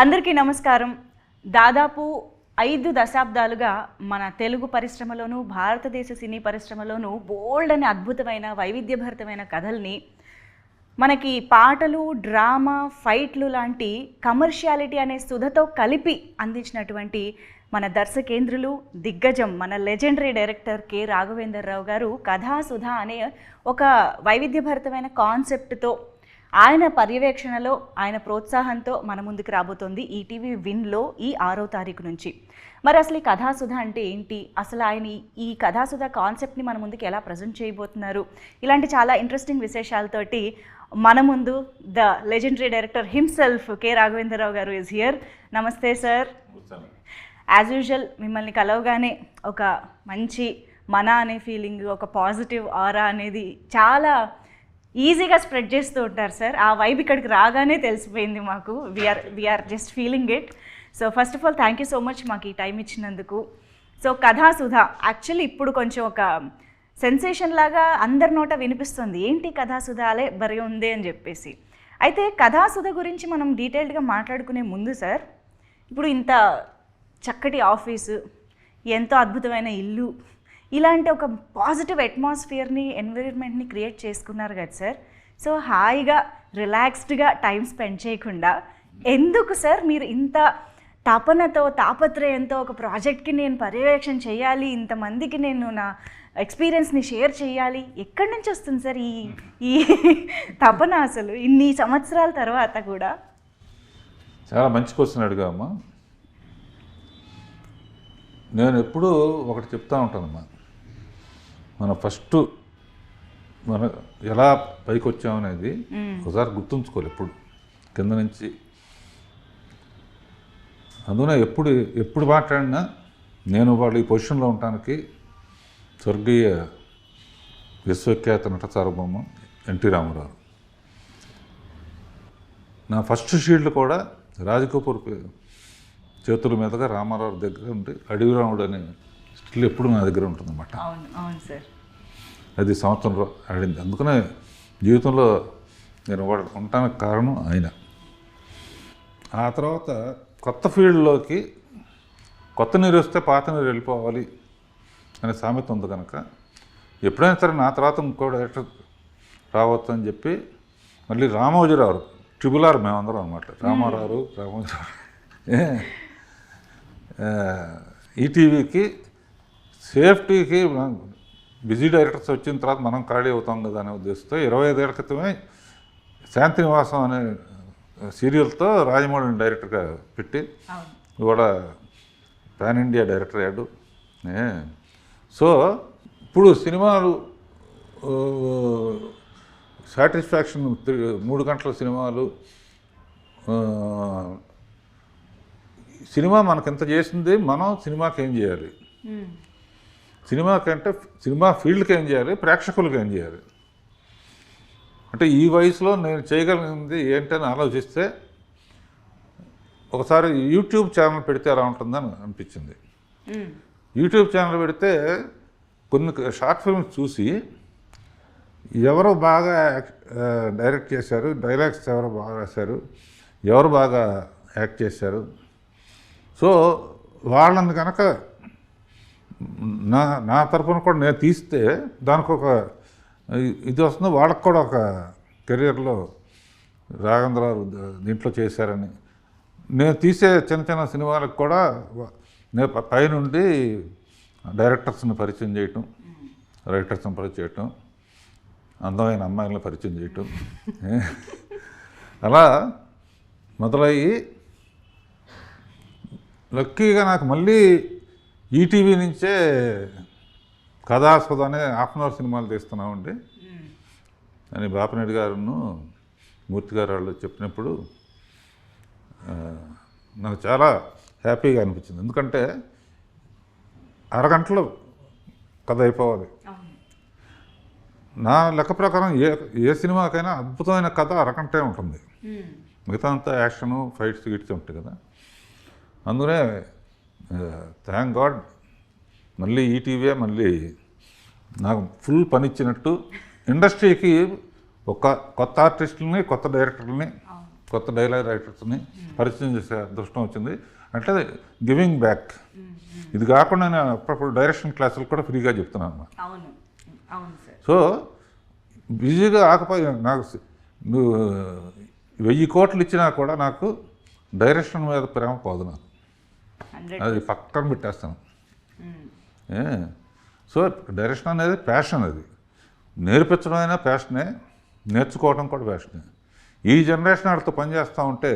అందరికీ నమస్కారం. దాదాపు 5 దశాబ్దాలుగా మన తెలుగు పరిశ్రమలోను, భారతదేశ సినీ పరిశ్రమలోను బోల్డ్ అని అద్భుతమైన వైవిధ్యభరితమైన కథల్ని మనకి పాటలు, డ్రామా, ఫైట్లు లాంటి కమర్షియాలిటీ అనే సుధతో కలిపి అందించినటువంటి మన దర్శకేంద్రులు, దిగ్గజం, మన లెజెండరీ డైరెక్టర్ కె రాఘవేంద్రరావు గారు కథాసుధ అనే ఒక వైవిధ్యభరితమైన కాన్సెప్ట్తో ఆయన పర్యవేక్షణలో, ఆయన ప్రోత్సాహంతో మన ముందుకు రాబోతోంది ఈటీవీ విన్లో ఈ 6వ తారీఖు నుంచి. మరి అసలు ఈ కథాసుధ అంటే ఏంటి, అసలు ఆయన ఈ కథాసుధ కాన్సెప్ట్ని మన ముందుకు ఎలా ప్రజెంట్ చేయబోతున్నారు, ఇలాంటి చాలా ఇంట్రెస్టింగ్ విశేషాలతోటి మన ముందు the legendary director himself K Raghavendra Rao గారు ఈజ్ హియర్. నమస్తే సార్. యాజ్ యూజువల్ మిమ్మల్ని కలవగానే ఒక మంచి మన అనే ఫీలింగ్, ఒక పాజిటివ్ ఆరా అనేది చాలా ఈజీగా స్ప్రెడ్ చేస్తూ ఉంటారు సార్. ఆ వైబ్ ఇక్కడికి రాగానే తెలిసిపోయింది మాకు. We are just feeling it. So first of all thank you so much మాకు ఈ టైం ఇచ్చినందుకు. సో కథాసుధ యాక్చువల్లీ ఇప్పుడు కొంచెం ఒక సెన్సేషన్ లాగా అందరి నోట వినిపిస్తుంది, ఏంటి కథాసుధ అలే బరి ఉంది అని చెప్పేసి. అయితే కథాసుధ గురించి మనం డీటెయిల్డ్గా మాట్లాడుకునే ముందు సార్, ఇప్పుడు ఇంత చక్కటి ఆఫీసు, ఎంతో అద్భుతమైన ఇల్లు, ఇలాంటి ఒక పాజిటివ్ అట్మాస్ఫియర్ని, ఎన్విరాన్మెంట్ని క్రియేట్ చేసుకున్నారు కదా సార్. సో హాయిగా రిలాక్స్డ్గా టైం స్పెండ్ చేయకుండా ఎందుకు సార్ మీరు ఇంత తపనతో, తాపత్రయంతో ఒక ప్రాజెక్ట్కి నేను పర్యవేక్షణ చేయాలి, ఇంతమందికి నేను నా ఎక్స్పీరియన్స్ని షేర్ చేయాలి, ఎక్కడి నుంచి వస్తుంది సార్ ఈ తపన అసలు ఇన్ని సంవత్సరాల తర్వాత కూడా? చాలా మంచి క్వశ్చన్ అడిగామ్మా. నేను ఎప్పుడూ ఒకటి చెప్తా ఉంటానమ్మా, మన ఎలా పైకి వచ్చామనేది ఒకసారి గుర్తుంచుకోవాలి ఎప్పుడు, కింద నుంచి. అందుకనే ఎప్పుడు మాట్లాడినా నేను వాళ్ళు ఈ పొజిషన్లో ఉండటానికి స్వర్గీయ విశ్వఖ్యాత నట సార్వభౌమ ఎన్టీ రామారావు. నా ఫస్ట్ షీల్డ్ కూడా రాజకపూర్ చేతుల మీదుగా రామారావు దగ్గర ఉండి అడవి రాముడు అనే స్టిల్ ఎప్పుడు నా దగ్గర ఉంటుందన్నమాట. అవును సార్. అది సంవత్సరంలో ఆడింది. అందుకనే జీవితంలో నేను ఉండటానికి కారణం ఆయన. ఆ తర్వాత కొత్త ఫీల్డ్లోకి కొత్త నీరు వస్తే పాత నీరు వెళ్ళిపోవాలి అనే సామెత ఉంది కనుక ఎప్పుడైనా సరే నా తర్వాత ఇంకో డైరెక్టర్ రావచ్చు అని చెప్పి మళ్ళీ రామోజీరావు, ట్రిబుల్ ఆర్ మేమందరం అనమాట, రామారావు, ఈటీవీకి సేఫ్టీకి బిజీ డైరెక్టర్స్ వచ్చిన తర్వాత మనం ఖాళీ అవుతాం కదా అనే ఉద్దేశంతో 25 ఏళ్ల క్రితమే శాంతినివాసం అనే సీరియల్తో రాజమౌళిని డైరెక్టర్గా పెట్టి కూడా పాన్ ఇండియా డైరెక్టర్ అయ్యాడు. సో ఇప్పుడు సినిమాలు సాటిస్ఫాక్షన్ 3 గంటల సినిమాలు, సినిమా మనకు ఎంత చేసింది, మనం సినిమాకి ఏం చేయాలి, సినిమాకంటే సినిమా ఫీల్డ్కి ఏం చేయాలి, ప్రేక్షకులకు ఏం చేయాలి అంటే ఈ వయసులో నేను చేయగలిగింది ఏంటని ఆలోచిస్తే ఒకసారి యూట్యూబ్ ఛానల్ పెడితే ఎలా ఉంటుందని అనిపించింది. యూట్యూబ్ ఛానల్ పెడితే కొన్ని షార్ట్ ఫిల్మ్స్ చూసి ఎవరు బాగా డైరెక్ట్ చేశారు, డైలాగ్స్ ఎవరు బాగా రాశారు, ఎవరు బాగా యాక్ట్ చేశారు, సో వాళ్ళని కనుక నా తరఫున కూడా నేను తీస్తే దానికి ఒక ఇది వస్తుంది, వాళ్ళకు కూడా ఒక కెరియర్లో రాఘవేంద్రరావు దీంట్లో చేశారని. నేను తీసే చిన్న చిన్న సినిమాలకు కూడా నేను పైనుండి డైరెక్టర్స్ని పరిచయం చేయటం, రైటర్స్ని పరిచయం చేయటం, అందమైన అమ్మాయిలను పరిచయం చేయటం, అలా మొదలయ్యి లక్కీగా నాకు మళ్ళీ ఈటీవీ నుంచే కథాసుధ అనే హాఫ్ అన్ అవర్ సినిమాలు తీస్తున్నామండి అని బాపిరెడ్డి గారును మూర్తి గారు వాళ్ళు చెప్పినప్పుడు నాకు చాలా హ్యాపీగా అనిపించింది. ఎందుకంటే అరగంటలో కథ అయిపోవాలి. నా లెక్క ప్రకారం ఏ సినిమాకైనా అద్భుతమైన కథ అరగంటే ఉంటుంది, మిగతా అంతా యాక్షను, ఫైట్స్, గిట్స్ ఉంటాయి కదా. అందుకనే థ్యాంక్ గాడ్ మళ్ళీ ఈటీవీ మళ్ళీ నాకు ఫుల్ పని ఇచ్చినట్టు ఇండస్ట్రీకి ఒక కొత్త ఆర్టిస్టులని, కొత్త డైరెక్టర్లని, కొత్త డైలాగ్ రైటర్స్ని పరిచయం చేసే అదృష్టం వచ్చింది. అంటే గివింగ్ బ్యాక్. ఇది కాకుండా నేను అప్పుడప్పుడు డైరెక్షన్ క్లాసులు కూడా ఫ్రీగా చెప్తున్నాను అన్నమాట. అవును అవును సార్. సో బిజీగా ఆకపోయి నాకు నువ్వు 1000 కోట్లు ఇచ్చినా కూడా నాకు డైరెక్షన్ మీద ప్రేమ పోదు నాకు. అది పక్కన పెట్టేస్తాను. సో డైరెక్షన్ అనేది ప్యాషన్. అది నేర్పించడం అయినా ప్యాషనే, నేర్చుకోవడం కూడా ప్యాషనే. ఈ జనరేషన్ వాళ్ళతో పనిచేస్తూ ఉంటే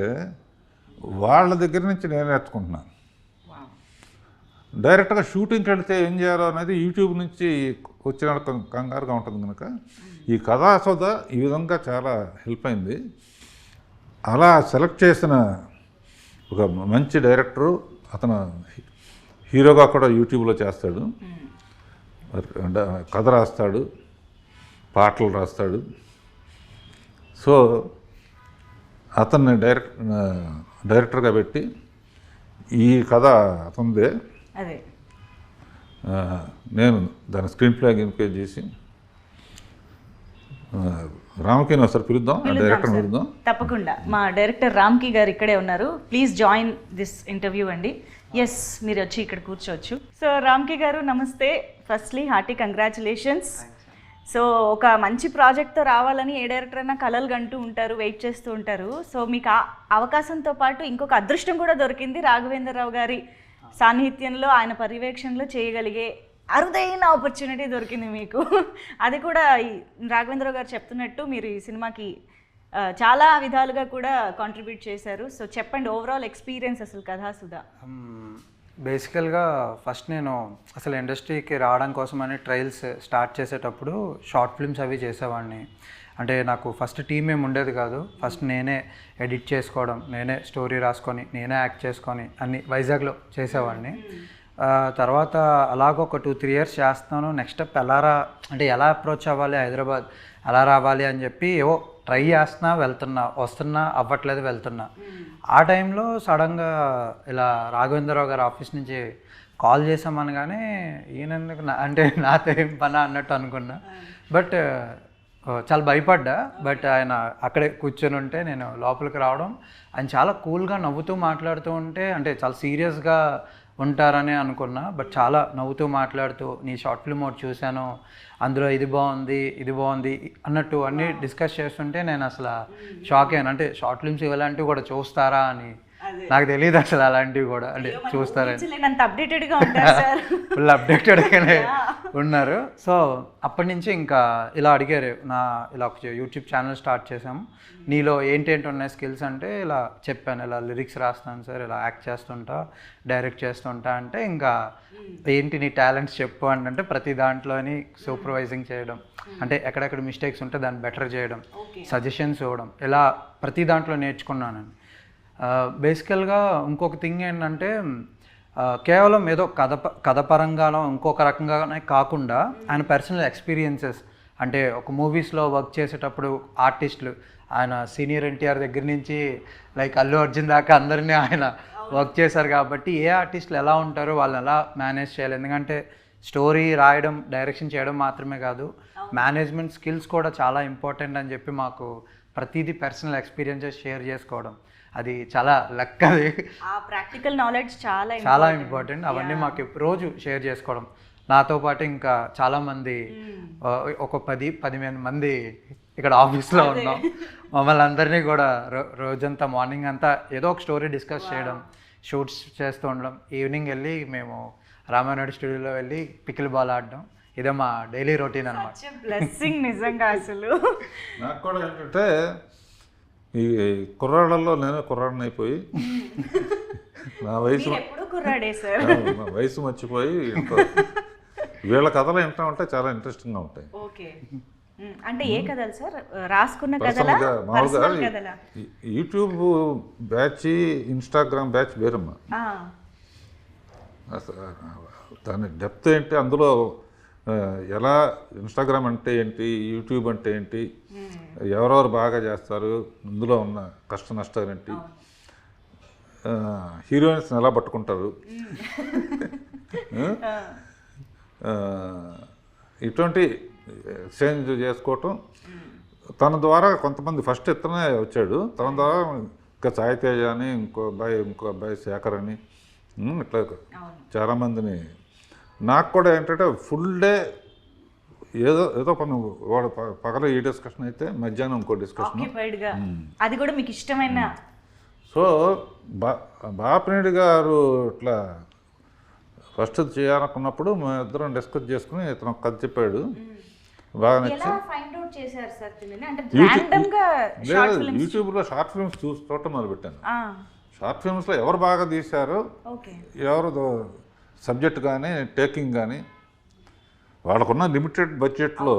వాళ్ళ దగ్గర నుంచి నేను నేర్చుకుంటున్నాను. డైరెక్ట్గా షూటింగ్కి వెళితే ఏం చేయాలో అనేది యూట్యూబ్ నుంచి వచ్చిన కంగారుగా ఉంటుంది కనుక ఈ కథాసోద ఈ విధంగా చాలా హెల్ప్ అయింది. అలా సెలెక్ట్ చేసిన ఒక మంచి డైరెక్టరు, అతను హీరోగా కూడా యూట్యూబ్లో చేస్తాడు, కథ రాస్తాడు, పాటలు రాస్తాడు. సో అతన్ని డైరెక్టర్గా పెట్టి ఈ కథ అతనిదే, అదే నేను దాని స్క్రీన్ ప్లే గిన్పే చేసి రామ్కి ఒకసారి పిలుద్దాం, డైరెక్టర్ పిలుద్దాం. తప్పకుండా మా డైరెక్టర్ రామ్కి గారు ఇక్కడే ఉన్నారు. ప్లీజ్ జాయిన్ దిస్ ఇంటర్వ్యూ అండి. ఎస్, మీరు వచ్చి ఇక్కడ కూర్చోవచ్చు. సో రామ్కి గారు నమస్తే. Firstly hearty congratulations. సో ఒక మంచి ప్రాజెక్ట్తో రావాలని ఏ డైరెక్టర్ అయినా కలలు గంటూ ఉంటారు, వెయిట్ చేస్తూ ఉంటారు. సో మీకు ఆ అవకాశంతో పాటు ఇంకొక అదృష్టం కూడా దొరికింది. రాఘవేంద్రరావు గారి సాన్నిహిత్యంలో, ఆయన పర్యవేక్షణలో చేయగలిగే అరుదైన ఆపర్చునిటీ దొరికింది మీకు. అది కూడా రాఘవేంద్రరావు గారు చెప్తున్నట్టు మీరు ఈ సినిమాకి చాలా విధాలుగా కూడా కాంట్రిబ్యూట్ చేశారు. సో చెప్పండి ఓవరాల్ ఎక్స్పీరియన్స్ అసలు కథాసుధా. బేసికల్గా ఫస్ట్ నేను అసలు ఇండస్ట్రీకి రావడం కోసమని ట్రయల్స్ స్టార్ట్ చేసేటప్పుడు షార్ట్ ఫిల్మ్స్ అవి చేసేవాడిని. అంటే నాకు ఫస్ట్ టీమ్ ఏమి ఉండేది కాదు. ఫస్ట్ నేనే ఎడిట్ చేసుకోవడం, నేనే స్టోరీ రాసుకొని, నేనే యాక్ట్ చేసుకొని అన్ని వైజాగ్లో చేసేవాడిని. తర్వాత అలాగ ఒక 2-3 ఇయర్స్ చేస్తాను. నెక్స్ట్ స్టెప్ ఎలా అప్రోచ్ అవ్వాలి, హైదరాబాద్ ఎలా రావాలి అని చెప్పి ఏవో ట్రై చేస్తున్నా, వస్తున్నా, అవ్వట్లేదు, వెళ్తున్నా. ఆ టైంలో సడన్గా ఇలా రాఘవేంద్రరావు గారి ఆఫీస్ నుంచి కాల్ చేసామనగానే ఈయనెందుకు అంటే నాతో ఏం పని అన్నట్టు అనుకున్నా. బట్ చాలా భయపడ్డా. బట్ ఆయన అక్కడే కూర్చొని ఉంటే నేను లోపలికి రావడం, ఆయన చాలా కూల్గా నవ్వుతూ మాట్లాడుతూ ఉంటే, అంటే చాలా సీరియస్గా ఉంటారని అనుకున్నా. బట్ చాలా నవ్వుతూ మాట్లాడుతూ, నీ షార్ట్ ఫిల్మ్ ఒకటి చూశాను, అందులో ఇది బాగుంది అన్నట్టు అన్నీ డిస్కస్ చేస్తుంటే నేను అసలు షాక్ అయ్యాను. అంటే షార్ట్ ఫిల్మ్స్ ఇలాంటివి కూడా చూస్తారా అని నాకు తెలియదు అసలు. అలాంటివి కూడా అంటే చూస్తారని ఫుల్ అప్డేటెడ్గానే ఉన్నారు. సో అప్పటి నుంచి ఇంకా ఇలా అడిగారు, ఇలా ఒక యూట్యూబ్ ఛానల్ స్టార్ట్ చేసాము, నీలో ఏంటేంటి ఉన్నాయి స్కిల్స్ అంటే ఇలా చెప్పాను. ఇలా లిరిక్స్ రాస్తాను సార్, ఇలా యాక్ట్ చేస్తుంటా, డైరెక్ట్ చేస్తుంటా అంటే, ఇంకా ఏంటి నీ టాలెంట్స్ చెప్పు అంటే ప్రతి దాంట్లోని సూపర్వైజింగ్ చేయడం, అంటే ఎక్కడెక్కడ మిస్టేక్స్ ఉంటే దాన్ని బెటర్ చేయడం, సజెషన్స్ ఇవ్వడం, ఇలా ప్రతి దాంట్లో నేర్చుకున్నాను. బేసికల్గా ఇంకొక థింగ్ ఏంటంటే, కేవలం ఏదో కథ పరంగానో ఇంకొక రకంగానే కాకుండా ఆయన పర్సనల్ ఎక్స్పీరియన్సెస్, అంటే ఒక మూవీస్లో వర్క్ చేసేటప్పుడు ఆర్టిస్టులు, ఆయన సీనియర్ ఎన్టీఆర్ దగ్గర నుంచి లైక్ అల్లు అర్జున్ దాకా అందరినీ ఆయన వర్క్ చేశారు కాబట్టి ఏ ఆర్టిస్టులు ఎలా ఉంటారో వాళ్ళని ఎలా మేనేజ్ చేయాలి. ఎందుకంటే స్టోరీ రాయడం, డైరెక్షన్ చేయడం మాత్రమే కాదు, మేనేజ్మెంట్ స్కిల్స్ కూడా చాలా ఇంపార్టెంట్ అని చెప్పి మాకు ప్రతిదీ పర్సనల్ ఎక్స్పీరియన్సెస్ షేర్ చేసుకోవడం, అది చాలా లక్. అది ప్రాక్టికల్ నాలెడ్జ్ చాలా ఇంపార్టెంట్. అవన్నీ మాకు రోజు షేర్ చేసుకోవడం. నాతో పాటు ఇంకా చాలామంది, ఒక 10-15 మంది ఇక్కడ ఆఫీస్లో ఉన్నాం. మమ్మల్ని అందరినీ కూడా రోజంతా మార్నింగ్ అంతా ఏదో ఒక స్టోరీ డిస్కస్ చేయడం, షూట్స్ చేస్తూ ఉండడం, ఈవినింగ్ వెళ్ళి మేము రామానాయుడు స్టూడియోలో వెళ్ళి పికిల్ బాల్ ఆడడం, ఇదే మా డైలీ రొటీన్ అనమాట. బ్లెస్సింగ్ నిజంగా. అసలు నాకు కూడా ఏంటంటే ఈ కుర్రాళ్ళల్లో నేను కుర్రాడిని అయిపోయి నా వయసు మర్చిపోయి వీళ్ళ కథలు వింటా ఉంటే చాలా ఇంట్రెస్టింగ్గా ఉంటాయి. ఓకే, అంటే ఏ కథలు సార్? రాసుకున్న కథలా, మామూలుగా యూట్యూబ్ బ్యాచ్, ఇన్స్టాగ్రామ్ బ్యాచ్ వేరమ్మా. దాని డెప్త్ ఏంటి, అందులో ఎలా ఇన్స్టాగ్రామ్ అంటే ఏంటి, యూట్యూబ్ అంటే ఏంటి, ఎవరెవరు బాగా చేస్తారు, ఇందులో ఉన్న కష్ట నష్టాలు ఏంటి, హీరోయిన్స్ని ఎలా పట్టుకుంటారు, ఇటువంటి ఎక్స్చేంజ్ చేసుకోవటం, తన ద్వారా కొంతమంది ఫస్ట్ ఇతనే వచ్చాడు, తన ద్వారా ఇంకా సాయి తేజ అని ఇంకో అబ్బాయి శేఖర్ అని ఇట్లా చాలామందిని. నాకు కూడా ఏంటంటే ఫుల్ డే ఏదో పని, వాడు పగల ఈ డిస్కషన్ అయితే మధ్యాహ్నం ఇంకో డిస్కషన్, అది కూడా మీకు ఇష్టమైన. సో బాపినేడు గారు ఇట్లా ఫస్ట్ చేయాలనుకున్నప్పుడు మేము ఇద్దరం డిస్కస్ చేసుకుని ఇతను కథ చెప్పాడు, బాగా నచ్చి. యూట్యూబ్లో షార్ట్ ఫిల్మ్స్ చూడటం మొదలుపెట్టాను. షార్ట్ ఫిల్మ్స్లో ఎవరు బాగా తీశారో, ఎవరు సబ్జెక్ట్ కానీ టేకింగ్ కానీ, వాళ్ళకున్న లిమిటెడ్ బడ్జెట్లో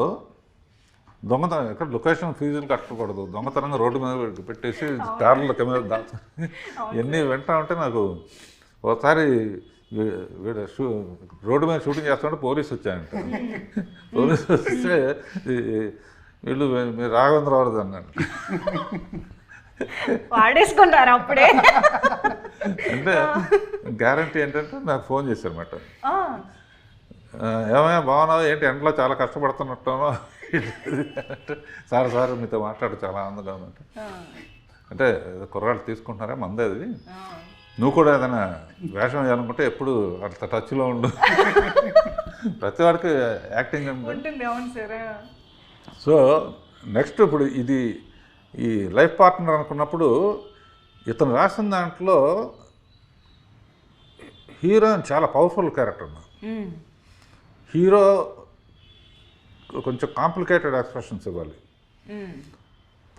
ఎక్కడ లొకేషన్ ఫీజులు కట్టకూడదు, దొంగతనంగా రోడ్డు మీద పెట్టేసి కార్ల కెమెరా దాల్చు ఇవన్నీ వింటా ఉంటే నాకు ఒకసారి రోడ్డు మీద షూటింగ్ చేస్తుంటే పోలీసు వచ్చాయంట. పోలీసు వస్తే వీళ్ళు మీరు రాఘవేంద్రరావు అన్నాడు. వాడేసుకుంటారు అప్పుడే. అంటే గ్యారంటీ ఏంటంటే నాకు ఫోన్ చేశారు అన్నమాట, ఏమైనా బాగున్నావు ఏంటి ఎండలో చాలా కష్టపడుతున్నట్టు. సార్ మీతో మాట్లాడు చాలా ఆనందంగా ఉందంట. అంటే కుర్రాళ్ళు తీసుకుంటున్నారా మందేది, నువ్వు కూడా ఏదైనా వేషం వేయాలనుకుంటే ఎప్పుడు అంత టచ్లో ఉండు, ప్రతి వాడికి యాక్టింగ్ ఉంటుంది. సో నెక్స్ట్ ఇప్పుడు ఇది ఈ లైఫ్ పార్ట్నర్ అనుకున్నప్పుడు ఇతను రాసిన దాంట్లో హీరోయిన్ చాలా పవర్ఫుల్ క్యారెక్టర్. హీరో కొంచెం కాంప్లికేటెడ్ ఎక్స్ప్రెషన్స్ ఇవ్వాలి,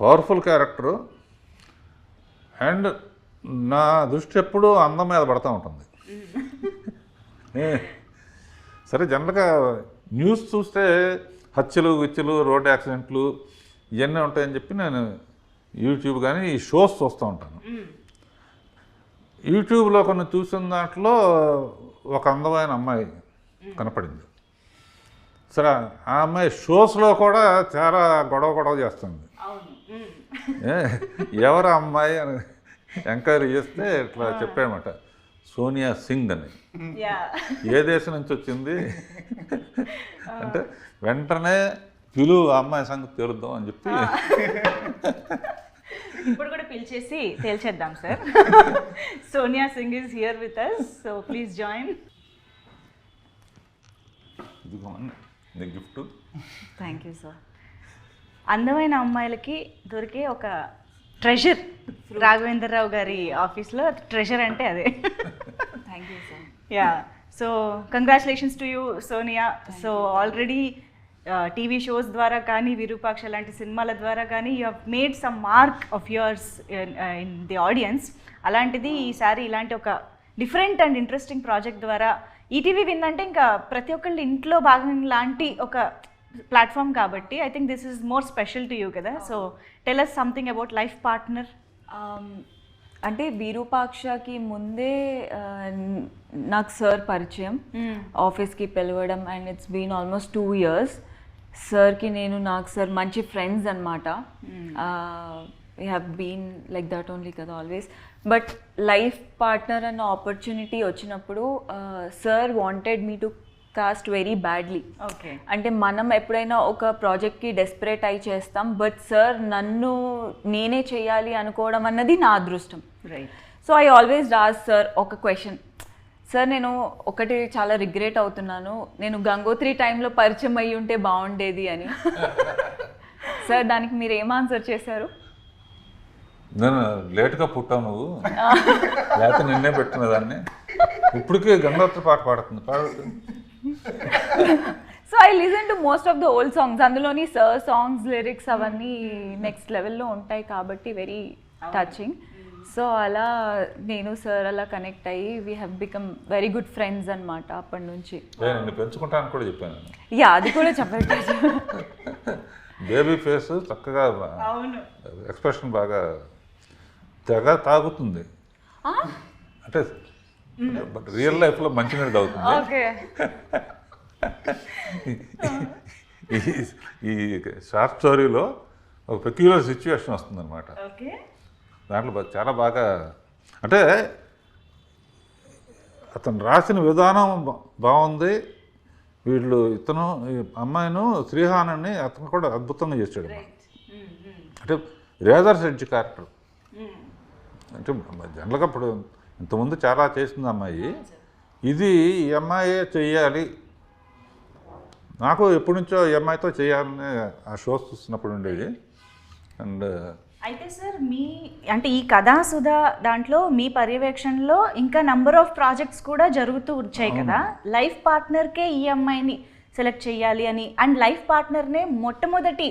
పవర్ఫుల్ క్యారెక్టరు. అండ్ నా దృష్టి ఎప్పుడూ అందం మీద పడుతూ ఉంటుంది. సరే జనరల్గా న్యూస్ చూస్తే హత్యలు విత్యలు రోడ్ యాక్సిడెంట్లు ఇవన్నీ ఉంటాయని చెప్పి నేను యూట్యూబ్ కానీ ఈ షోస్ చూస్తూ ఉంటాను. యూట్యూబ్లో కొన్ని చూసిన దాంట్లో ఒక అందమైన అమ్మాయి కనపడింది. సరే ఆ అమ్మాయి షోస్లో కూడా చాలా గొడవ చేస్తుంది. ఎవరు అమ్మాయి అని ఎంక్వైరీ చేస్తే ఇట్లా చెప్పాడనమాట, సోనియా సింగ్ అని. ఏ దేశం నుంచి వచ్చింది అంటే వెంటనే పిలువు అమ్మాయి సంగతి తేలుద్దాం అని చెప్పి ఇప్పుడు కూడా పిలిచేసి తేల్చేద్దాం sir. Sonia Singh is here with us, so please join. Gift. Thank you sir. అందమైన అమ్మాయిలకి దొరికే ఒక ట్రెజర్ రాఘవేంద్రరావు గారి ఆఫీస్లో. ట్రెజర్ అంటే అదే. Thank you sir. Yeah, so congratulations to you Sonia. So already TV shows ద్వారా కానీ విరూపాక్ష లాంటి సినిమాల ద్వారా కానీ you have made some mark of yours in the audience. అలాంటిది ఈసారి ఇలాంటి ఒక డిఫరెంట్ అండ్ ఇంట్రెస్టింగ్ ప్రాజెక్ట్ ద్వారా ఈటీవీ విన్ అంటే ఇంకా ప్రతి ఒక్కళ్ళ ఇంట్లో భాగం లాంటి ఒక ప్లాట్ఫామ్ కాబట్టి I think this is more special to you కదా. So tell us something about life partner. అంటే విరూపాక్షకి ముందే నాకు సార్ పరిచయం, ఆఫీస్కి పిలవడం, and it's been almost 2 years. సార్కి నాకు సార్ మంచి ఫ్రెండ్స్ అనమాట. We have been like that only కదా ఆల్వేస్. బట్ లైఫ్ పార్ట్నర్ అన్న ఆపర్చునిటీ వచ్చినప్పుడు sir wanted me to cast very badly. Okay, అంటే మనం ఎప్పుడైనా ఒక ప్రాజెక్ట్కి డెస్పరేట్ అయి చేస్తాం, బట్ సార్ నన్ను నేనే చేయాలి అనుకోవడం అన్నది నా అదృష్టం. Right. So I always Raj sir ఒక క్వశ్చన్, సార్ నేను ఒకటి చాలా రిగ్రెట్ అవుతున్నాను, నేను గంగోత్రి టైంలో పరిచయం అయ్యి ఉంటే బాగుండేది అని. సార్ దానికి మీరు ఏం ఆన్సర్ చేశారు? నేను లేట్గా పుట్టావు నువ్వు, లేకపోతే నిన్నే పెట్టిన దాన్ని. ఇప్పటికే గంగోత్రి పాట పాడుతుంది. So I listen to most of the old songs. అందులోని సార్ సాంగ్స్ లిరిక్స్ అవన్నీ నెక్స్ట్ లెవెల్లో ఉంటాయి కాబట్టి వెరీ టచింగ్. సో అలా నేను సార్ అలా కనెక్ట్ అయ్యి we have become very good friends అనమాట అప్పటి నుంచి. నేను పెంచుకుంటాను కూడా చెప్పాను. యా, అది కూడా చెప్పండి. బేబీ ఫేస్ చక్కగా, ఎక్స్ప్రెషన్ బాగా తెగ తాగుతుంది. అంటే బట్ రియల్ లైఫ్లో మంచినీళ్ళు తాగుతుంది. ఓకే. ఈ షార్ట్ స్టోరీలో ఒక పెక్యులర్ సిచ్యువేషన్ వస్తుంది అనమాట. ఓకే, దాంట్లో చాలా బాగా, అంటే అతను రాసిన విధానం బాగుంది. ఇతను ఈ అమ్మాయిను శ్రీహానాన్ని అతను కూడా అద్భుతంగా చేశాడు. అంటే రేజర్స్ ఎడ్జ్ క్యారెక్టర్. అంటే జనరల్గా ఇప్పుడు ఇంతకుముందు చాలా చేసింది అమ్మాయి, ఇది ఈ అమ్మాయే చెయ్యాలి, నాకు ఎప్పటి నుంచో ఈ అమ్మాయితో చేయాలని ఆ షోస్ చూస్తున్నప్పుడు ఉండేది. అండ్ అయితే సార్ మీ అంటే ఈ కథాసుధ దాంట్లో మీ పర్యవేక్షణలో ఇంకా నంబర్ ఆఫ్ ప్రాజెక్ట్స్ కూడా జరుగుతూ వచ్చాయి కదా, లైఫ్ పార్ట్నర్కే ఈ అమ్మాయిని సెలెక్ట్ చేయాలి అని, అండ్ లైఫ్ పార్ట్నర్నే మొట్టమొదటి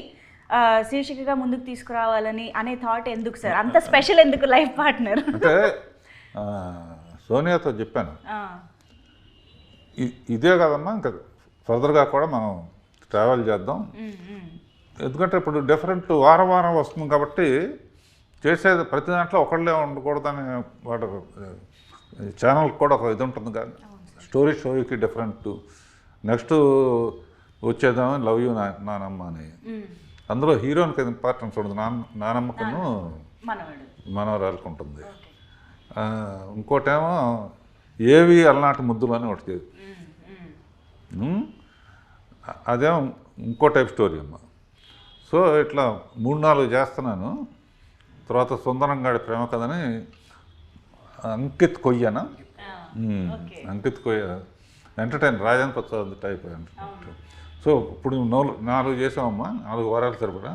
శీర్షికగా ముందుకు తీసుకురావాలని అనే థాట్ ఎందుకు సార్? అంత స్పెషల్ ఎందుకు లైఫ్ పార్ట్నర్? అంటే సోనియాతో చెప్పాను, ఇదే కదమ్మా ఇంకా ఫర్దర్గా కూడా మనం ట్రావెల్ చేద్దాం, ఎందుకంటే ఇప్పుడు డిఫరెంట్ వారం వారం వస్తుంది కాబట్టి చేసేది ప్రతి దాంట్లో ఒకళ్ళే ఉండకూడదని వాడు ఛానల్కి కూడా ఒక ఇది ఉంటుంది కానీ స్టోరీకి డిఫరెంట్. నెక్స్ట్ వచ్చేద్దామని లవ్ యూ నానమ్మ అని, అందులో హీరోయిన్కి ఇంపార్టెన్స్ ఉండదు, నానమ్మకును మనవరాలకు ఉంటుంది. ఇంకోటేమో ఏవి అలనాటి ముద్దులు అని ఒకటి, అదేమో ఇంకో టైప్ స్టోరీ అమ్మ. సో ఇట్లా 3-4 చేస్తున్నాను. తర్వాత సుందరంగాడి ప్రేమ కథని అంకిత్ కొయ్యన, అంకిత్ కొయ్య entertain Rajan Prasad type entertain. So ఇప్పుడు 4 చేసామమ్మా, 4 వారాలు సరిపడా.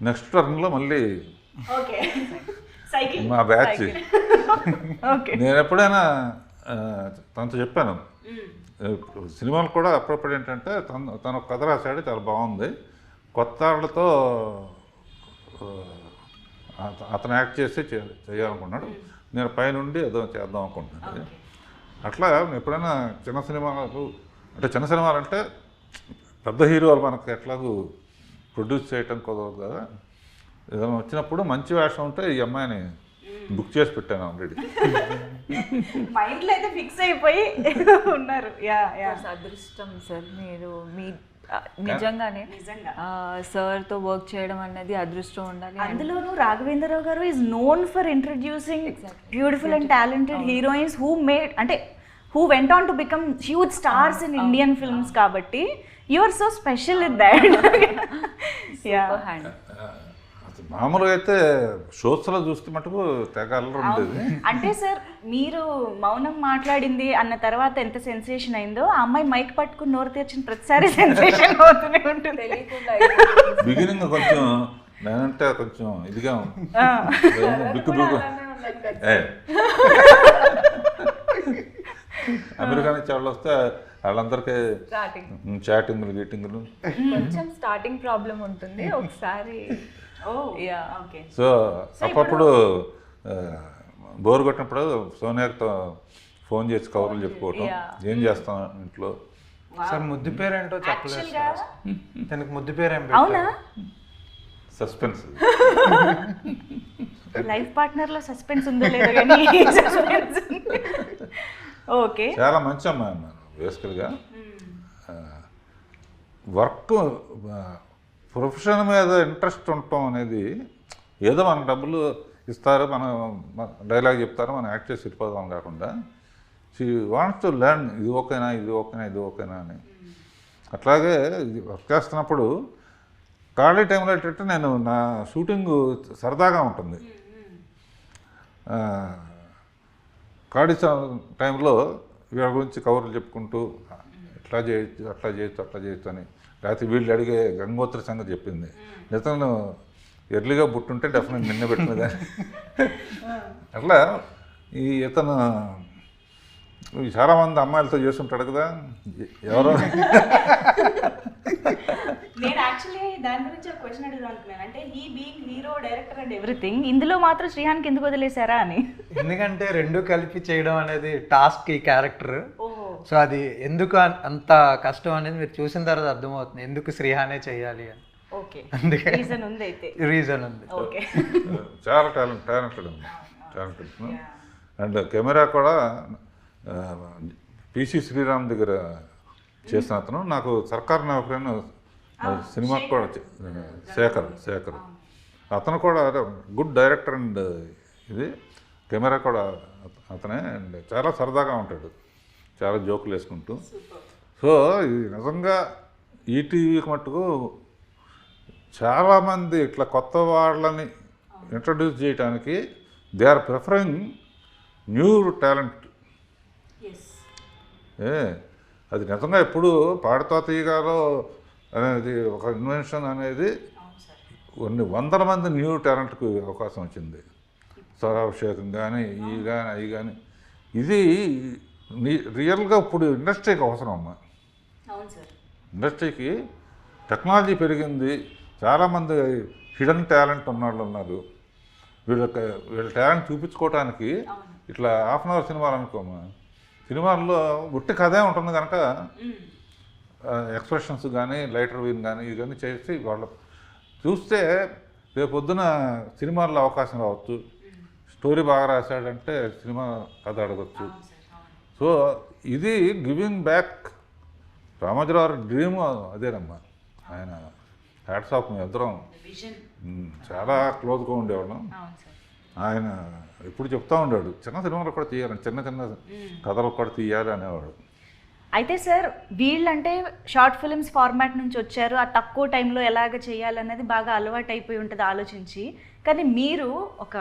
నెక్స్ట్ టర్న్లో మళ్ళీ మా బ్యాచ్. నేను ఎప్పుడైనా తనతో చెప్పాను, సినిమాలు కూడా అప్పుడప్పుడు ఏంటంటే తను కథ రాశాడు, చాలా బాగుంది, కొత్త వాళ్ళతో అతను యాక్ట్ చేసి చేయాలనుకున్నాడు, నేను పైనుండి ఏదో చేద్దాం అనుకుంటున్నాను. అట్లా ఎప్పుడైనా చిన్న సినిమాలు అంటే పెద్ద హీరోలు మనకు ఎట్లాగూ ప్రొడ్యూస్ చేయటం కుదరదు కదా, ఏదైనా వచ్చినప్పుడు మంచి వేషం ఉంటే ఈ అమ్మాయిని బుక్ చేసి పెట్టాను ఆల్రెడీ. మైండ్లో అయితే ఫిక్స్ అయిపోయి ఉన్నారు. అదృష్టం సార్, మీరు మీ నిజంగానే సార్తో వర్క్ చేయడం అనేది అదృష్టం ఉండాలి. అందులోనూ రాఘవేంద్రరావు గారు is known for introducing beautiful and talented heroines who went on to become huge stars in Indian films కాబట్టి you are so special in that. మామూలుగా అయితే షోస్లో చూస్తే మటుకు తెగ అల్లరి ఉండేది. అంటే సార్ మీరు మౌనం మాట్లాడింది అన్న తర్వాత ఎంత సెన్సేషన్ అయిందో, ఆ అమ్మాయి మైక్ పట్టుకుని నోరు తెరిచిన ప్రతిసారి సెన్సేషన్ అవుతూనే ఉంటుంది. బిగినింగ్ కొంచెం నేనంటే కొంచెం ఇదిగా బిక్కు అమెరికా నుంచి వాళ్ళు వస్తే వాళ్ళందరికీ చాటింగ్లు గీటింగ్లు కొంచెం స్టార్టింగ్ ప్రాబ్లం ఉంటుంది ఒకసారి. సో అప్పుడు బోర్ కొట్టినప్పుడు సోనియాతో ఫోన్ చేసి కవర్లు చెప్పుకోవటం, ఏం చేస్తాం ఇంట్లో. సార్ ముద్దు పేరు ఏంటో చెప్పలేదు సార్, తనకి ముద్దు పేరు ఏం అవునా? సస్పెన్స్. లైఫ్ పార్ట్నర్లో సస్పెన్స్ ఉందో లేదో కానీ ఓకే. చాలా మంచి అమ్మాయి అన్నాను బేసికల్గా. వర్క్ ప్రొఫెషన్ మీద ఇంట్రెస్ట్ ఉండటం అనేది, ఏదో మనకు డబ్బులు ఇస్తారు, మనం డైలాగ్ చెప్తారు, మనం యాక్ట్ చేసి వెళ్ళిపోదాం కాకుండా షీ వాంట్స్ టు లెర్న్, ఇది ఓకేనా ఇది ఓకేనా ఇది ఓకేనా అని. అట్లాగే వర్క్ చేస్తున్నప్పుడు ఖాళీ టైంలో ఏంటంటే నేను నా షూటింగ్ సరదాగా ఉంటుంది, ఖాళీ టైంలో వీళ్ళ గురించి కవర్లు చెప్పుకుంటూ ఇట్లా చేయొచ్చు అట్లా చేయొచ్చు అట్లా చేయొచ్చు అని, లేకపోతే వీళ్ళు అడిగే గంగోత్రి సంగతి చెప్పింది, ఇతను ఎర్లీగా పుట్టుంటే డెఫినెట్ నిన్న పెట్టినదా అట్లా. ఇతను చాలామంది అమ్మాయిలతో చేస్తుంటాడు కదా, ఎవరో. నేను యాక్చువల్లీ దాని గురించి ఒక క్వశ్చన్ అడుగుదాం అనుకున్నాను, అంటే he being hero director and everything, ఇందులో మాత్రం శ్రీహాన్కి ఎందుకు వదిలేశారా అని. ఎందుకంటే రెండు కలిపి చేయడం అనేది టాస్క్ ఈ క్యారెక్టర్, సో అది ఎందుకు అంత కష్టం అనేది మీరు చూసిన తర్వాత అర్థమవుతుంది ఎందుకు శ్రీహానే చేయాలి అని. ఓకే, అందుకే రీజన్ ఉంది. అయితే రీజన్ ఉంది. ఓకే, చాలా టాలెంటెడ్ అండ్ కెమెరా కూడా పిసి శ్రీరామ్ దగ్గర చేసిన అతను, నాకు సర్కార్ నౌకరైన సినిమాకి కూడా శేఖర్ అతను కూడా గుడ్ డైరెక్టర్ అండ్ ఇది కెమెరా కూడా అతనే, అండ్ చాలా సరదాగా ఉంటాడు, చాలా జోకులు వేసుకుంటూ. సో ఇది నిజంగా ఈటీవీకి మట్టుకు చాలామంది ఇట్లా కొత్త వాళ్ళని ఇంట్రడ్యూస్ చేయడానికి they are preferring new talent. అది నిజంగా ఎప్పుడు పాడుతా తీయగాలో అనేది ఒక ఇన్వెన్షన్ అనేది కొన్ని వందల మంది న్యూ టాలెంట్కి అవకాశం వచ్చింది. స్వరాభిషేకం కానీ అవి కానీ ఇది రియల్గా ఇప్పుడు ఇండస్ట్రీకి అవసరం అమ్మా. ఇండస్ట్రీకి టెక్నాలజీ పెరిగింది, చాలామంది హిడెన్ టాలెంట్ ఉన్నవాళ్ళు ఉన్నారు. వీళ్ళ టాలెంట్ చూపించుకోవడానికి ఇట్లా హాఫ్ అన్ అవర్ సినిమాలు అనుకోమా, సినిమాల్లో గుట్టి కథే ఉంటుంది కనుక ఎక్స్ప్రెషన్స్ కానీ లైటర్ వీన్ కానీ ఇది కానీ చేసి వాళ్ళు చూస్తే రేపు పొద్దున సినిమాల్లో అవకాశం రావచ్చు. స్టోరీ బాగా రాశాడంటే సినిమా కథ అడగచ్చు. సో ఇది గివింగ్ బ్యాక్. రామోజీరావు డ్రీమ్ అదేనమ్మా. ఆయన హ్యాట్స్ ఆఫ్ మీ ఇద్దరం చాలా క్లోజ్గా ఉండేవాళ్ళం. ఆయన ఎప్పుడు చెప్తా ఉండేవాడు చిన్న సినిమాలు కూడా తీయాలని, చిన్న చిన్న కథలు కూడా తీయాలి అనేవాడు. అయితే సార్ వీళ్ళంటే షార్ట్ ఫిల్మ్స్ ఫార్మాట్ నుంచి వచ్చారు, ఆ తక్కువ టైంలో ఎలాగ చేయాలనేది బాగా అలవాటు అయిపోయి ఉంటుంది ఆలోచించి. కానీ మీరు ఒక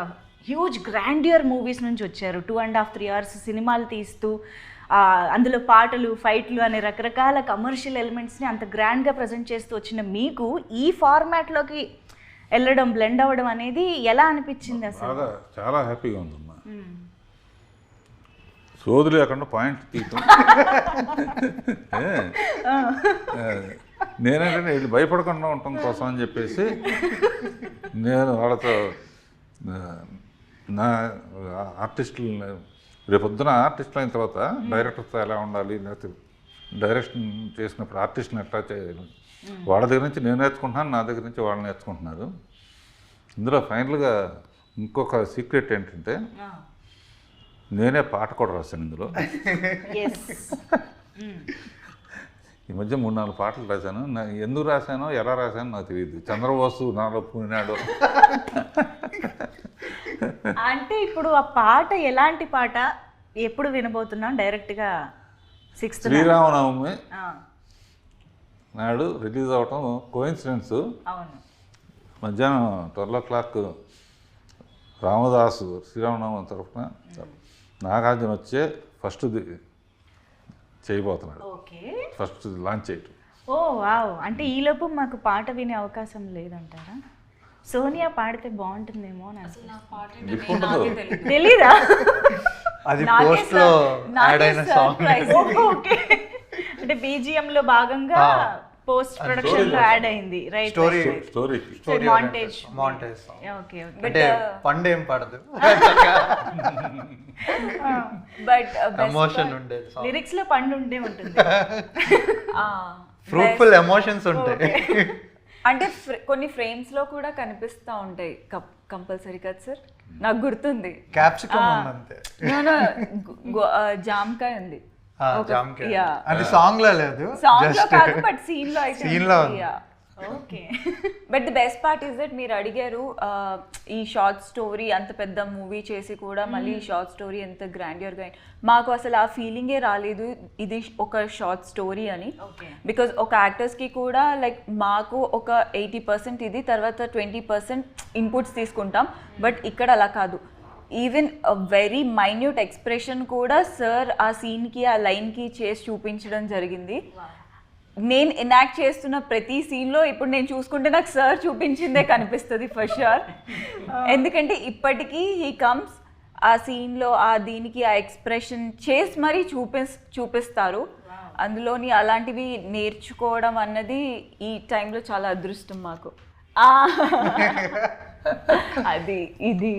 హ్యూజ్ గ్రాండియర్ మూవీస్ నుంచి వచ్చారు. 2.5-3 hours సినిమాలు తీస్తూ అందులో పాటలు, ఫైట్లు అనే రకరకాల కమర్షియల్ ఎలిమెంట్స్ని అంత గ్రాండ్గా ప్రజెంట్ చేస్తూ వచ్చిన మీకు ఈ ఫార్మాట్లోకి వెళ్ళడం, బ్లెండ్ అవ్వడం అనేది ఎలా అనిపించింది అసలు? చాలా హ్యాపీగా ఉందమ్మా. సోది లేకుండా పాయింట్ తీయటం. నేనంటే వీళ్ళు భయపడకుండా ఉండటం కోసం అని చెప్పేసి నేను వాళ్ళతో నా ఆర్టిస్టులు రేపొద్దున ఆర్టిస్టులు అయిన తర్వాత డైరెక్టర్తో ఎలా ఉండాలి, లేకపోతే డైరెక్షన్ చేసినప్పుడు ఆర్టిస్ట్ని ఎట్లా చేయాలి, వాళ్ళ దగ్గర నుంచి నేను నేర్చుకుంటున్నాను, నా దగ్గర నుంచి వాళ్ళు నేర్చుకుంటున్నారు. ఇందులో ఫైనల్గా ఇంకొక సీక్రెట్ ఏంటంటే నేనే పాట కూడా రాశాను ఇందులో. ఈ మధ్య 3-4 పాటలు రాశాను. ఎందుకు రాశానో ఎలా రాశానో నాకు తెలియదు. చంద్రబోసు నాలో పూనాడు. అంటే ఇప్పుడు ఆ పాట ఎలాంటి పాట, ఎప్పుడు వినబోతున్నాం? డైరెక్ట్గా 6th శ్రీరామనవమి నాడు రిలీజ్ అవటం కోయిన్సిడెన్స్. అవును. మధ్యాహ్నం 12 o'clock రామదాసు శ్రీరామనవమి తరఫున నాగార్జున వచ్చే ఫస్ట్ చేయబోతున్నాడు. ఓకే, ఫస్ట్ లాంచ్ చేయటం. ఓ వావ్. అంటే ఈలోపు మాకు పాట వినే అవకాశం లేదంటారా? సోనియా పాడితే బాగుంటుందేమో అని తెలీదా? అది పోస్ట్లో యాడ్ అయిన సాంగ్. ఓకే, అంటే BGM లో భాగంగా పోస్ట్ ప్రొడక్షన్ లో యాడ్ అయింది, రైట్? Story montage. ఓకే, అంటే పండు ఏం పడదు, బట్ ఎమోషన్ ఉండేది. లిరిక్స్ లో పండు ఉండే ఉంటుంది, ఫ్రూట్ఫుల్ ఎమోషన్స్ ఉంటాయి. అంటే కొన్ని ఫ్రేమ్స్ లో కూడా కనిపిస్తూ ఉంటాయి కంపల్సరీ కదా సార్? నాకు గుర్తుంది క్యాప్సికమ్ అంతే, జామకాయ ఉంది. అంటే సాంగ్ లో లేదు, సాంగ్ లో కాదు, బట్ సీన్ లో అయితే సీన్ లో. Okay. But the best part is that మీరు అడిగారు ఈ షార్ట్ స్టోరీ అంత పెద్ద మూవీ చేసి కూడా మళ్ళీ ఈ షార్ట్ స్టోరీ ఎంత గ్రాండియర్గా, మాకు అసలు ఆ ఫీలింగే రాలేదు ఇది ఒక షార్ట్ స్టోరీ అని. బికాజ్ ఒక యాక్టర్స్కి కూడా లైక్ మాకు ఒక 80% ఇది, తర్వాత 20% ఇన్పుట్స్ తీసుకుంటాం. బట్ ఇక్కడ అలా కాదు, ఈవెన్ వెరీ మైన్యూట్ ఎక్స్ప్రెషన్ కూడా సార్ ఆ సీన్కి ఆ లైన్కి చేసి చూపించడం జరిగింది. నేను ఎనాక్ట్ చేస్తున్న ప్రతి సీన్లో ఇప్పుడు నేను చూసుకుంటే నాకు సార్ చూపించిందే కనిపిస్తుంది ఫర్ ష్యూర్. ఎందుకంటే ఇప్పటికీ హీ కమ్స్ ఆ సీన్లో ఆ దీనికి ఆ ఎక్స్ప్రెషన్ చేసి మరీ చూపిస్తారు. అందులోని అలాంటివి నేర్చుకోవడం అన్నది ఈ టైంలో చాలా అదృష్టం మాకు. అది ఇది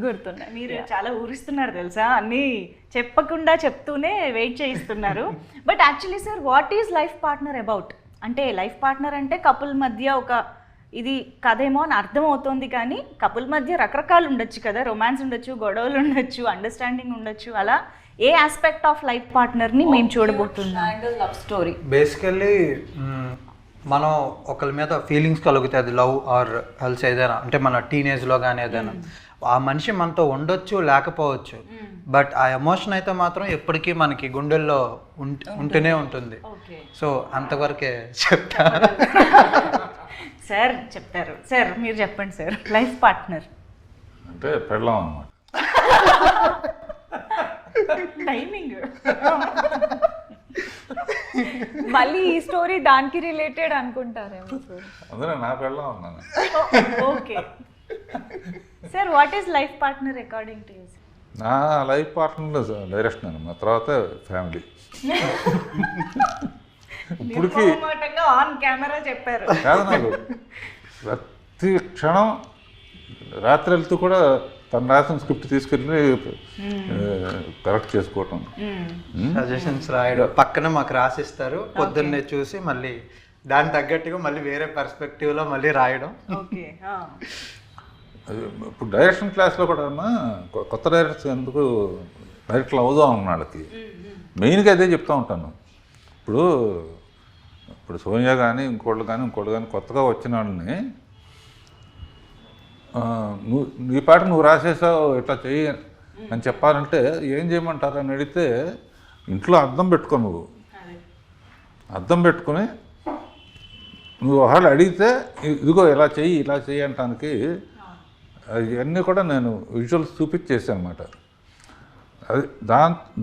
గుర్తున్నాయి. మీరు చాలా ఊరిస్తున్నారు తెలుసా, అన్నీ చెప్పకుండా చెప్తూనే వెయిట్ చేయిస్తున్నారు. But actually sir, what is life partner about? అంటే లైఫ్ పార్ట్నర్ అంటే కపుల్ మధ్య ఒక ఇది కథేమో అని అర్థం అవుతుంది, కానీ కపుల్ మధ్య రకరకాలు ఉండొచ్చు కదా, రొమాన్స్ ఉండొచ్చు, గొడవలు ఉండొచ్చు, అండర్స్టాండింగ్ ఉండొచ్చు. అలా ఏ ఆస్పెక్ట్ ఆఫ్ లైఫ్ పార్ట్నర్ని మేము చూడబోతున్నాం? Love story. బేసికల్లీ మనం ఒకరి మీద ఫీలింగ్స్ కలుగుతాయి, అది లవ్ ఆర్ ఎల్స్ ఏదైనా, అంటే మన టీనేజ్లో కానీ ఏదైనా. ఆ మనిషి మనతో ఉండొచ్చు లేకపోవచ్చు, బట్ ఆ ఎమోషన్ అయితే మాత్రం ఎప్పటికీ మనకి గుండెల్లో ఉంటూనే ఉంటుంది. సో అంతవరకే చెప్తా. సార్ చెప్తారు. సార్ మీరు చెప్పండి సార్. లైఫ్ పార్ట్నర్ అంటే పెళ్ళాం అన్నమాట. టైమింగ్. మళ్ళీ ఈ స్టోరీ దానికి రిలేటెడ్ అనుకుంటారేమో సార్. అందులో నా పెళ్ళాం అన్నాను. Okay sir, what is life partner according to you? నా లైఫ్ పార్ట్నర్ డైరెక్షన్ అన్నమాట, తర్వాత ఫ్యామిలీ. ఇప్పటికి ఆన్ కెమెరా చెప్పారు. కాదు, నాకు ప్రతి క్షణం రాత్రి వెళ్తూ కూడా తను రాసిన స్క్రిప్ట్ తీసుకెళ్ళి కరెక్ట్ చేసుకోవటం, సజెషన్స్ రాయడం, పక్కన మాకు రాసిస్తారు, పొద్దున్నే చూసి మళ్ళీ దానికి తగ్గట్టుగా మళ్ళీ వేరే పర్స్పెక్టివ్లో మళ్ళీ రాయడం. ఓకే. ఇప్పుడు డైరెక్షన్ క్లాస్లో కూడా కొత్త డైరెక్టర్స్ ఎందుకు డైరెక్టర్లు అవుదాం అన్న వాళ్ళకి మెయిన్గా అదే చెప్తూ ఉంటాను. ఇప్పుడు సోనియా కానీ ఇంకోళ్ళు కానీ కొత్తగా వచ్చిన వాళ్ళని నీ పాట నువ్వు రాసేసావు ఇట్లా చెయ్యి అని చెప్పాలంటే ఏం చేయమంటారు అని అడిగితే ఇంట్లో అద్దం పెట్టుకో, నువ్వు అద్దం పెట్టుకుని నువ్వు వాళ్ళు అడిగితే ఇదిగో ఇలా చెయ్యి అంటానికి అవన్నీ కూడా నేను విజువల్స్ చూపించేసాను అనమాట. అది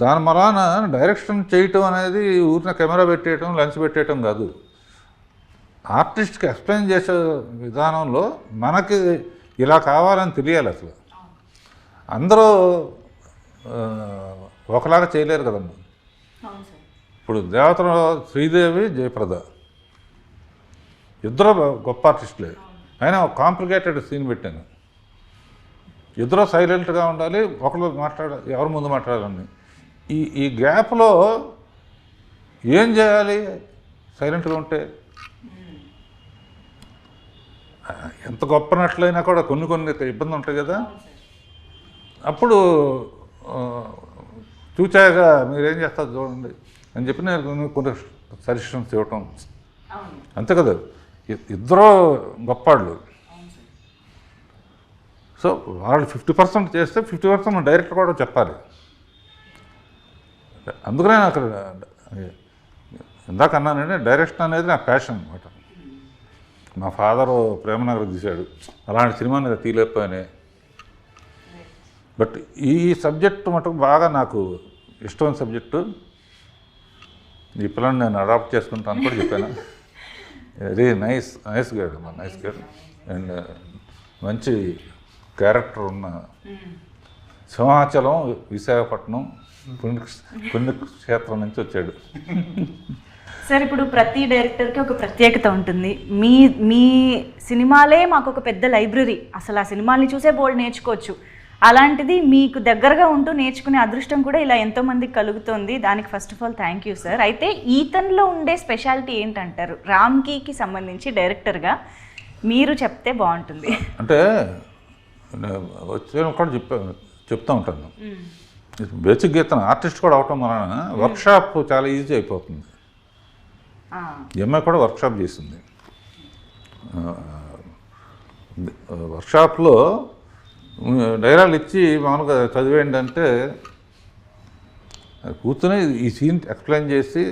దాని మలాన డైరెక్షన్ చేయటం అనేది ఊరిన కెమెరా పెట్టేయటం, లెన్స్ పెట్టేయటం కాదు. ఆర్టిస్ట్కి ఎక్స్ప్లెయిన్ చేసే విధానంలో మనకి ఇలా కావాలని తెలియాలి. అసలు అందరూ ఒకలాగా చేయలేరు కదమ్మా. ఇప్పుడు దేవతలో శ్రీదేవి, జయప్రద ఇద్దరు గొప్ప ఆర్టిస్టులే, అయినా ఒక కాంప్లికేటెడ్ సీన్ పెట్టాను. ఇద్దరు సైలెంట్గా ఉండాలి, ఒకరు ఎవరి ముందు మాట్లాడాలని. ఈ గ్యాప్లో ఏం చేయాలి? సైలెంట్గా ఉంటే ఎంత గొప్ప నట్లయినా కూడా కొన్ని ఇబ్బంది ఉంటాయి కదా. అప్పుడు చూచాగా మీరేం చేస్తారు చూడండి అని చెప్పి నేను కొన్ని సజెషన్స్ ఇవ్వటం, అంతే కదా. ఇద్దరు గొప్పవాళ్ళు. సో వాళ్ళు 50% చేస్తే 50% డైరెక్టర్ కూడా చెప్పాలి. అందుకనే నాకు ఇందాక అన్నానంటే డైరెక్షన్ అనేది నా ప్యాషన్ అనమాట. మా ఫాదరు ప్రేమనగర్ తీశాడు, అలాంటి సినిమాని తీయలేకపోయానే. బట్ ఈ సబ్జెక్టు మటుకు బాగా నాకు ఇష్టమైన సబ్జెక్టు. ఈ పిల్లని నేను అడాప్ట్ చేసుకుంటాను కూడా చెప్పాను. Very nice guide, nice guide and మంచి క్యారెక్టర్ ఉన్న సింహాచలం, విశాఖపట్నం పుణ్యక్షేత్రం నుంచి వచ్చాడు. సార్, ఇప్పుడు ప్రతి డైరెక్టర్కి ఒక ప్రత్యేకత ఉంటుంది. మీ సినిమాలే మాకు ఒక పెద్ద లైబ్రరీ. అసలు ఆ సినిమాల్ని చూసే బోల్డ్ నేర్చుకోవచ్చు. అలాంటిది మీకు దగ్గరగా ఉంటూ నేర్చుకునే అదృష్టం కూడా ఇలా ఎంతోమందికి కలుగుతుంది. దానికి first of all thank you sir. అయితే ఈతన్లో ఉండే స్పెషాలిటీ ఏంటంటారు? రామ్కీకి సంబంధించి డైరెక్టర్గా మీరు చెప్తే బాగుంటుంది. అంటే వచ్చే కూడా చెప్తూ ఉంటాను. బేసిక్గా ఇతను ఆర్టిస్ట్ కూడా అవటం వలన వర్క్షాప్ చాలా ఈజీ అయిపోతుంది. ఎంఐ కూడా వర్క్షాప్ చేసింది. వర్క్షాప్లో డైలాగులు ఇచ్చి మామూలుగా చదివేయండి అంటే కూర్చొని ఈ సీన్ ఎక్స్ప్లెయిన్ చేసి,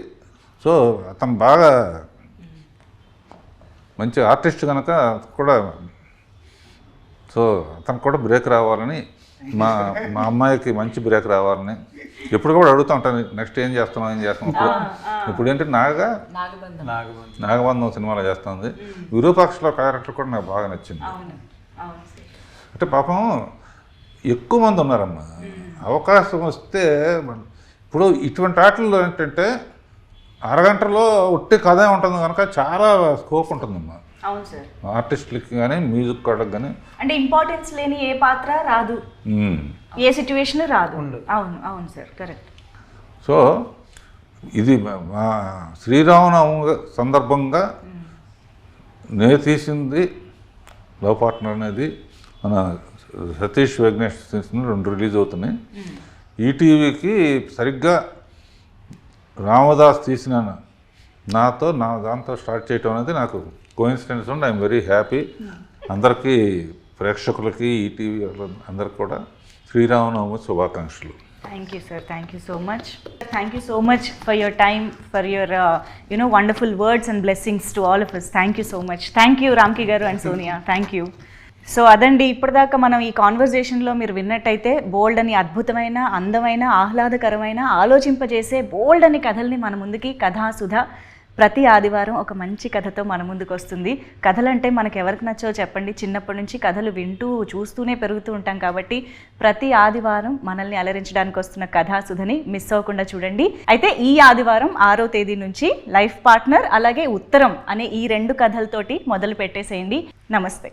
సో అతను బాగా మంచి ఆర్టిస్ట్ కనుక కూడా, సో అతనికి కూడా బ్రేక్ రావాలని, మా అమ్మాయికి మంచి బ్రేక్ రావాలని ఎప్పుడు కూడా అడుగుతూ ఉంటాను. నెక్స్ట్ ఏం చేస్తున్నాం. ఇప్పుడు ఏంటంటే నాగబంధం సినిమాలో చేస్తుంది. విరూపాక్షలో క్యారెక్టర్ కూడా నాకు బాగా నచ్చింది. అంటే పాపం ఎక్కువ మంది ఉన్నారమ్మా. అవకాశం వస్తే ఇప్పుడు ఇటువంటి ఆటల్లో ఏంటంటే అరగంటలో ఒట్టి కథే ఉంటుంది కనుక చాలా స్కోప్ ఉంటుందమ్మా. అవును సార్. ఆర్టిస్టులకి కానీ మ్యూజిక్ వాళ్ళకి కానీ. అంటే ఇంపార్టెన్స్ లేని ఏ పాత్ర రాదు, ఏ సిచ్యువేషన్ రాదు. అవును అవును సార్, కరెక్ట్. సో ఇది మా శ్రీరామనవమి సందర్భంగా నేను తీసింది లవ్ పార్ట్నర్ అనేది. మన సతీష్ వెంకటేష్ తీసిన 2 రిలీజ్ అవుతున్నాయి. ఈటీవీకి సరిగ్గా రామదాస్ తీసిన దాంతో స్టార్ట్ చేయటం అనేది నాకు కోఇన్సిడెన్స్ ఉండి ఐఎమ్ వెరీ హ్యాపీ. అందరికీ, ప్రేక్షకులకి, ఈటీవీ అందరికి కూడా శ్రీరామనవమి శుభాకాంక్షలు. Thank you, sir. Thank you so much. Thank you so much for your time, for your wonderful words and blessings to all of us. Thank you so much. Thank you, Ramki garu and Sonia. Thank you. So అదండి, ఇప్పటిదాకా మనం ఈ కాన్వర్జేషన్లో మీరు విన్నట్టయితే బోల్డ్ అని అద్భుతమైన, అందమైన, ఆహ్లాదకరమైన, ఆలోచింపజేసే బోల్డ్ అని కథల్ని మన ముందుకి కథాసుధ ప్రతి ఆదివారం ఒక మంచి కథతో మన ముందుకు వస్తుంది. కథలంటే మనకు ఎవరికి నచ్చో చెప్పండి, చిన్నప్పటి నుంచి కథలు వింటూ చూస్తూనే పెరుగుతూ ఉంటాం కాబట్టి ప్రతి ఆదివారం మనల్ని అలరించడానికి వస్తున్న కథాసుధని మిస్ అవ్వకుండా చూడండి. అయితే ఈ ఆదివారం 6వ తేదీ నుంచి లైఫ్ పార్ట్నర్ అలాగే ఉత్తరం అనే ఈ 2 కథలతోటి మొదలు పెట్టేసేయండి. నమస్తే.